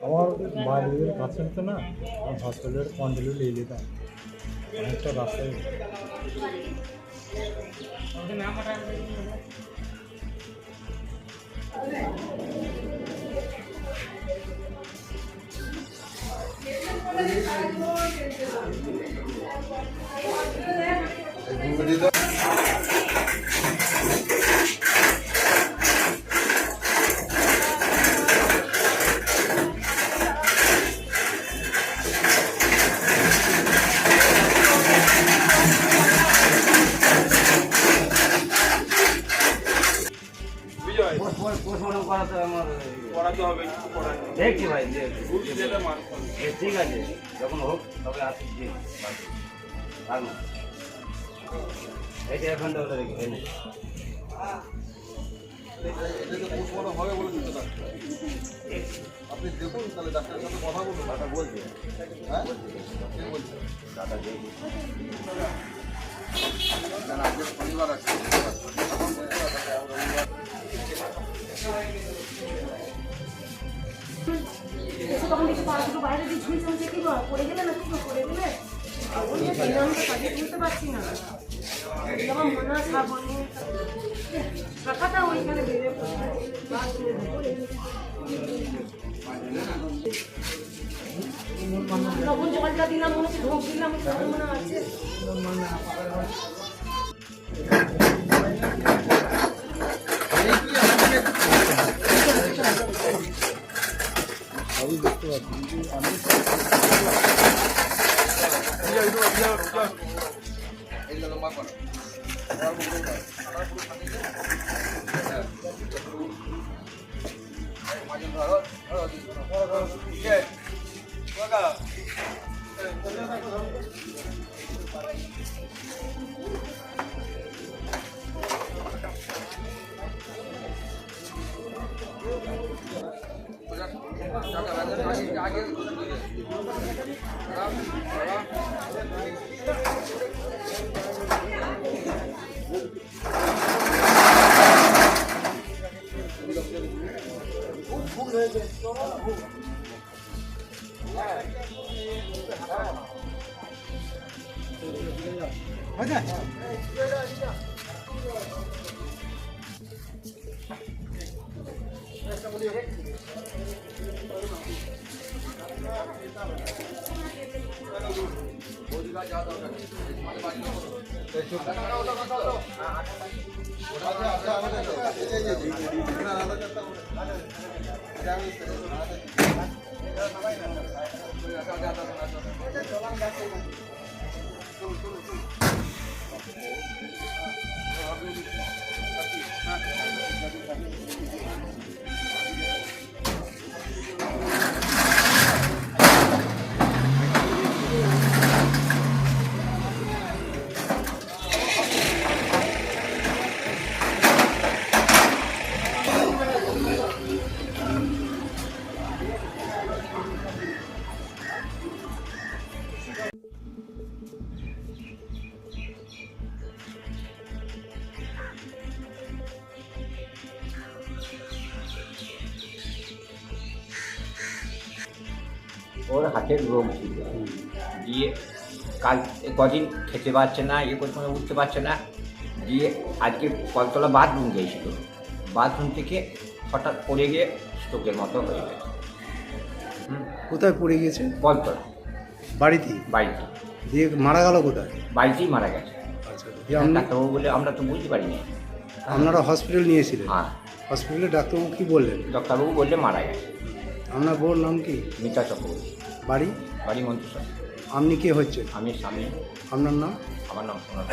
আমার বাড়ির কাছে তো না, হসপিটালের কন্টিনিউ নিয়ে নিতাম অনেকটা রাস্তায়। পোস্টমর্টম করাতে হবে, দেখছি ভাই, ঠিক আছে, যখন হোক তবে আসি। এইটা এখন আপনি দেখুন, তাহলে ডাক্তারের সাথে কথা বলুন। দাদা বলছে, হ্যাঁ দাদা আজকে শনিবার আছে, তখন দেখি পাড়াগুলো বাইরে দিয়ে ঝুলছে, হচ্ছে কি পড়ে গেলে না, কি পড়ে গেলে আমি তো কাজে বুঝতে পারছি না। আমার মনে হয় সাবনি টাকাটা ওইখানে বেড়ে তখন জলটা দিলাম, মনে হচ্ছে ঢোক দিলাম, মনে আছে আমি দেখতে পাচ্ছি আমি ওর হাতের রোগ ছিল, দিয়ে কাল কদিন খেতে পারছে না, করতে উঠতে পারছে না, দিয়ে আজকে কলতলা বাথরুম গিয়েছিল, বাথরুম থেকে হঠাৎ পড়ে গিয়ে স্ট্রোকের মতো হয়ে গেছে। কোথায় পড়ে গিয়েছে? কলতলা বাড়িতেই? বাড়িতে। দিয়ে মারা গেল কোথায়? বাড়িতেই মারা গেছে। আচ্ছা, ডাক্তারবাবু বলে আমরা তো বুঝতে পারিনি। আপনারা হসপিটাল নিয়েছিলেন? হ্যাঁ, হসপিটালে ডাক্তারবাবু কি বললেন? ডাক্তারবাবু বললে মারা গেছে। আপনার বউর নাম কি? মিতা চক্রবর্তী। বাড়ি? বাড়ি মন্ত্রিসভা। আপনি কে হচ্ছেন? আমি স্বামী। আপনার নাম? আমার নাম সোনার।